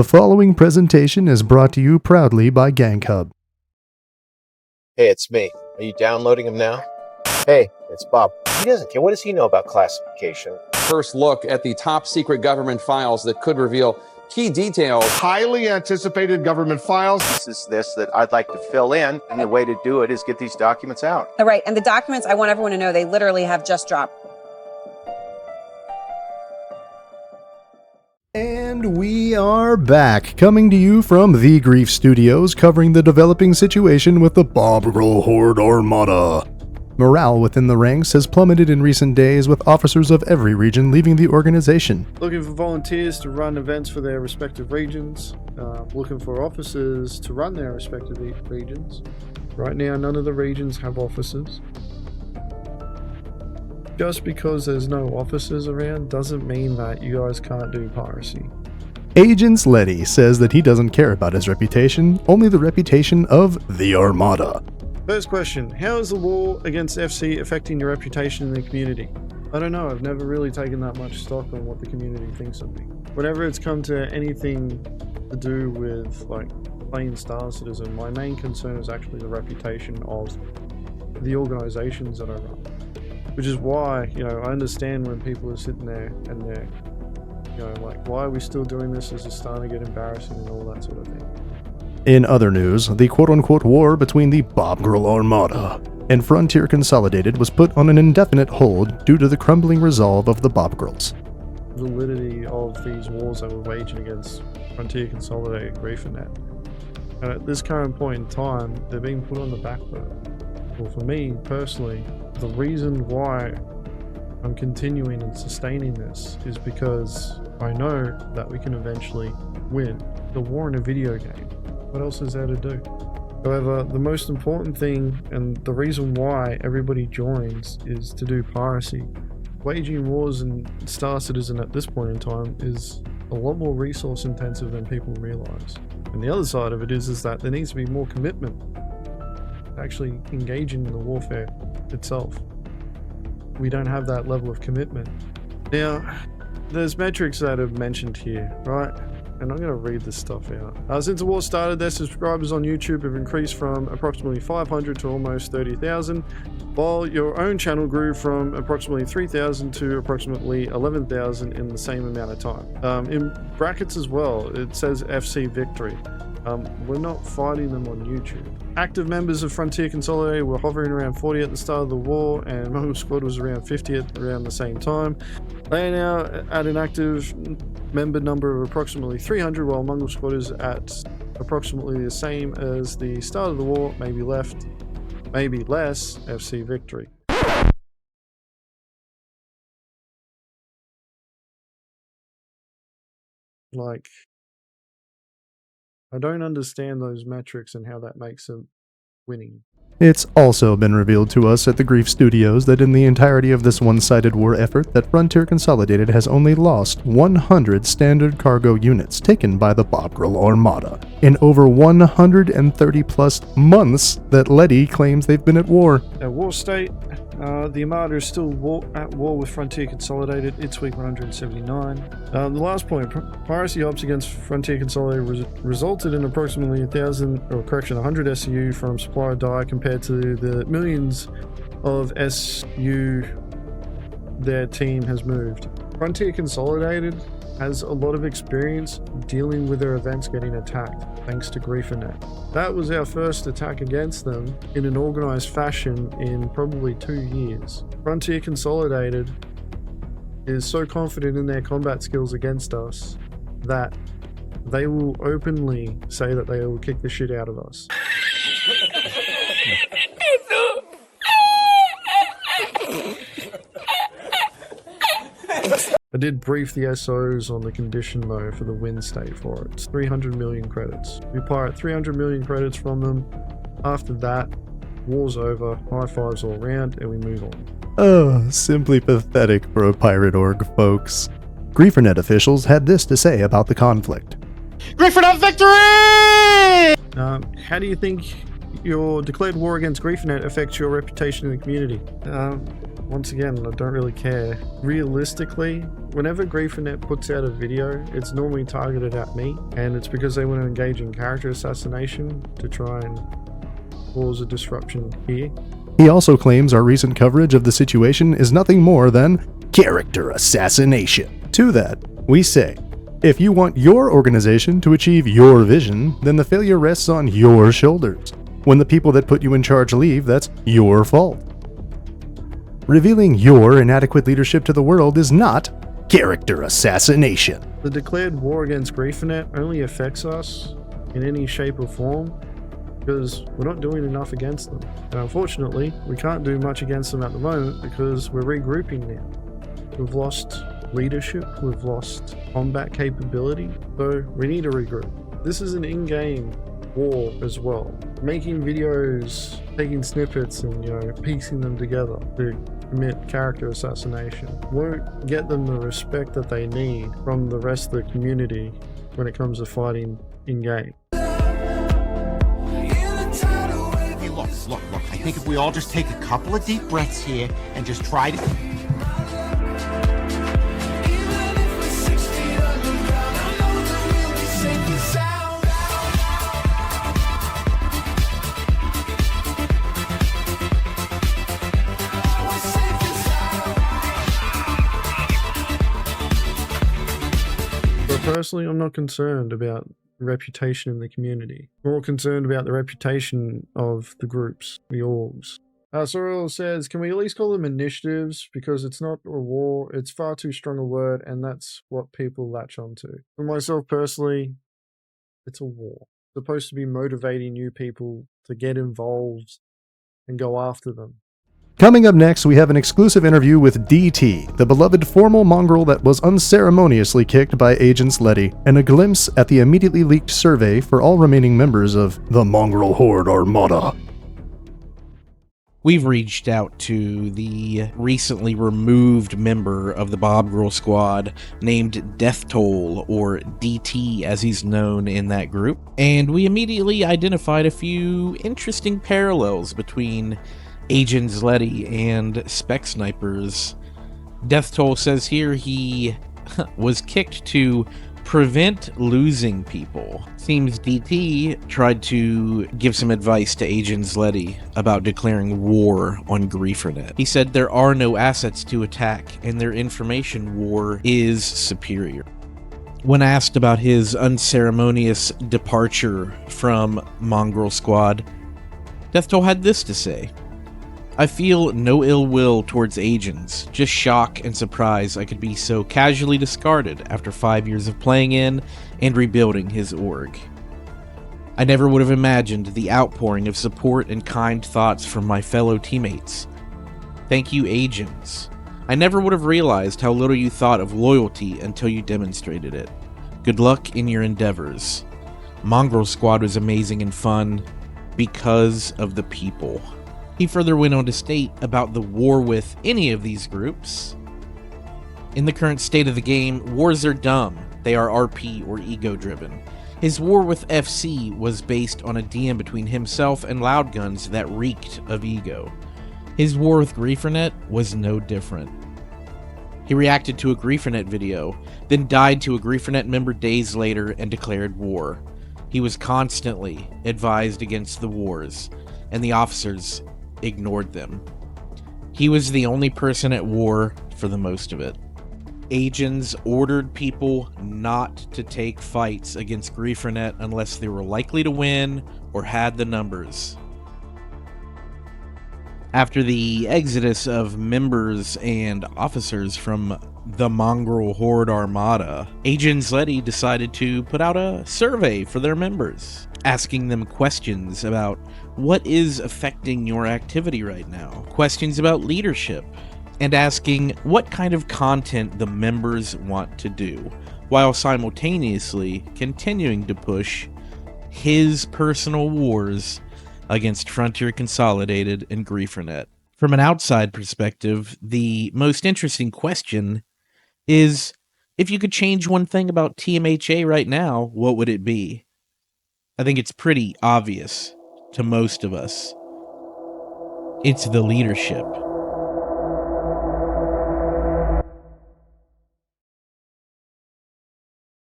The following presentation is brought to you proudly by GangHub. Hey, it's me. Are you downloading him now? Hey, it's Bob. He doesn't care. What does he know about classification? First look at the top secret government files that could reveal key details. Highly anticipated government files. This is this that I'd like to fill in, and the way to do it is get these documents out. All right, and the documents, I want everyone to know, they literally have just dropped. And we are back, coming to you from the Grief Studios, covering the developing situation with the Bob Grohl Horde Armada. Morale within the ranks has plummeted in recent days, with officers of every region leaving the organization. Looking for volunteers to run events for their respective regions. Looking for officers to run their respective regions. Right now, none of the regions have officers. Just because there's no officers around doesn't mean that you guys can't do piracy. Agent Letty says that he doesn't care about his reputation, only the reputation of the Armada. First question, how is the war against FC affecting your reputation in the community? I don't know, I've never really taken that much stock on what the community thinks of me. Whenever it's come to anything to do with like playing Star Citizen, my main concern is actually the reputation of the organizations that I run. Which is why, I understand when people are sitting there and they're, like, why are we still doing this? Is it starting to get embarrassing and all that sort of thing? In other news, the quote-unquote war between the Bob Grohl Armada and Frontier Consolidated was put on an indefinite hold due to the crumbling resolve of the Bob Grohls. Validity of these wars that we're waging against Frontier Consolidated, GrieferNet. And at this current point in time, they're being put on the back burner. Well, for me, personally, the reason why I'm continuing and sustaining this is because I know that we can eventually win the war in a video game. What else is there to do? However, the most important thing and the reason why everybody joins is to do piracy. Waging wars in Star Citizen at this point in time is a lot more resource intensive than people realize. And the other side of it is that there needs to be more commitment actually engaging in the warfare itself. We don't have that level of commitment. Now, there's metrics that are mentioned here, right? And I'm going to read this stuff out. Since the war started, their subscribers on YouTube have increased from approximately 500 to almost 30,000, while your own channel grew from approximately 3,000 to approximately 11,000 in the same amount of time. In brackets as well, it says FC Victory. We're not fighting them on YouTube. Active members of Frontier Consolidated were hovering around 40 at the start of the war, and Mongol Squad was around 50 at around the same time. They are now at an active member number of approximately 300, while Mongol Squad is at approximately the same as the start of the war, maybe less FC Victory. Like, I don't understand those metrics and how that makes them winning. It's also been revealed to us at the Grief Studios that in the entirety of this one-sided war effort, that Frontier Consolidated has only lost 100 standard cargo units taken by the Bob Grohl Armada in over 130 plus months that Letty claims they've been at war. At war state, the Armada is still at war with Frontier Consolidated. It's week 179. The last point, piracy ops against Frontier Consolidated resulted in approximately 100 SU from supplier die compared to the millions of SU their team has moved. Frontier Consolidated has a lot of experience dealing with their events getting attacked, thanks to GrieferNet. That was our first attack against them in an organized fashion in probably 2 years. Frontier Consolidated is so confident in their combat skills against us that they will openly say that they will kick the shit out of us. I did brief the SOs on the condition though for the win state for it. It's 300 million credits. We pirate 300 million credits from them. After that, war's over, high fives all around, and we move on. Oh, simply pathetic for a pirate org, folks. GrieferNet officials had this to say about the conflict. GrieferNet victory! How do you think your declared war against GrieferNet affects your reputation in the community? once again, I don't really care. Realistically, whenever Griefernet puts out a video, it's normally targeted at me, and it's because they want to engage in character assassination to try and cause a disruption here. He also claims our recent coverage of the situation is nothing more than character assassination. To that, we say, if you want your organization to achieve your vision, then the failure rests on your shoulders. When the people that put you in charge leave, that's your fault. Revealing your inadequate leadership to the world is not character assassination. The declared war against Griefernet only affects us in any shape or form because we're not doing enough against them. And unfortunately, we can't do much against them at the moment because we're regrouping now. We've lost leadership, we've lost combat capability, so we need to regroup. This is an in-game war as well. Making videos, taking snippets and piecing them together to commit character assassination won't get them the respect that they need from the rest of the community when it comes to fighting in-game. Hey, look. I think if we all just take a couple of deep breaths here and just try to... Personally, I'm not concerned about reputation in the community. I'm more concerned about the reputation of the groups, the orgs. Sorrel says, can we at least call them initiatives? Because it's not a war, it's far too strong a word, and that's what people latch onto. For myself personally, it's a war. It's supposed to be motivating new people to get involved and go after them. Coming up next, we have an exclusive interview with DT, the beloved formal mongrel that was unceremoniously kicked by Agents Letty, and a glimpse at the immediately leaked survey for all remaining members of the Mongrel Horde Armada. We've reached out to the recently removed member of the Bob Girl Squad named Death Toll, or DT as he's known in that group, and we immediately identified a few interesting parallels between Agents Letty and Spec Snipers. Death Toll says here he was kicked to prevent losing people. Seems DT tried to give some advice to Agents Letty about declaring war on Griefernet. He said there are no assets to attack and their information war is superior. When asked about his unceremonious departure from Mongrel Squad, Death Toll had this to say. I feel no ill will towards agents, just shock and surprise I could be so casually discarded after 5 years of playing in and rebuilding his org. I never would have imagined the outpouring of support and kind thoughts from my fellow teammates. Thank you, agents. I never would have realized how little you thought of loyalty until you demonstrated it. Good luck in your endeavors. Mongrel Squad was amazing and fun because of the people. He further went on to state about the war with any of these groups. In the current state of the game, wars are dumb. They are RP or ego-driven. His war with FC was based on a DM between himself and Loudguns that reeked of ego. His war with Griefernet was no different. He reacted to a Griefernet video, then died to a Griefernet member days later and declared war. He was constantly advised against the wars, and the officers ignored them. He was the only person at war for the most of it. Agents ordered people not to take fights against Griefernet unless they were likely to win or had the numbers. After the exodus of members and officers from the Mongrel Horde Armada, Agents Letty decided to put out a survey for their members, asking them questions about what is affecting your activity right now, questions about leadership, and asking what kind of content the members want to do, while simultaneously continuing to push his personal wars against Frontier Consolidated and Griefernet. From an outside perspective, the most interesting question is, if you could change one thing about TMHA right now, what would it be? I think it's pretty obvious to most of us. It's the leadership.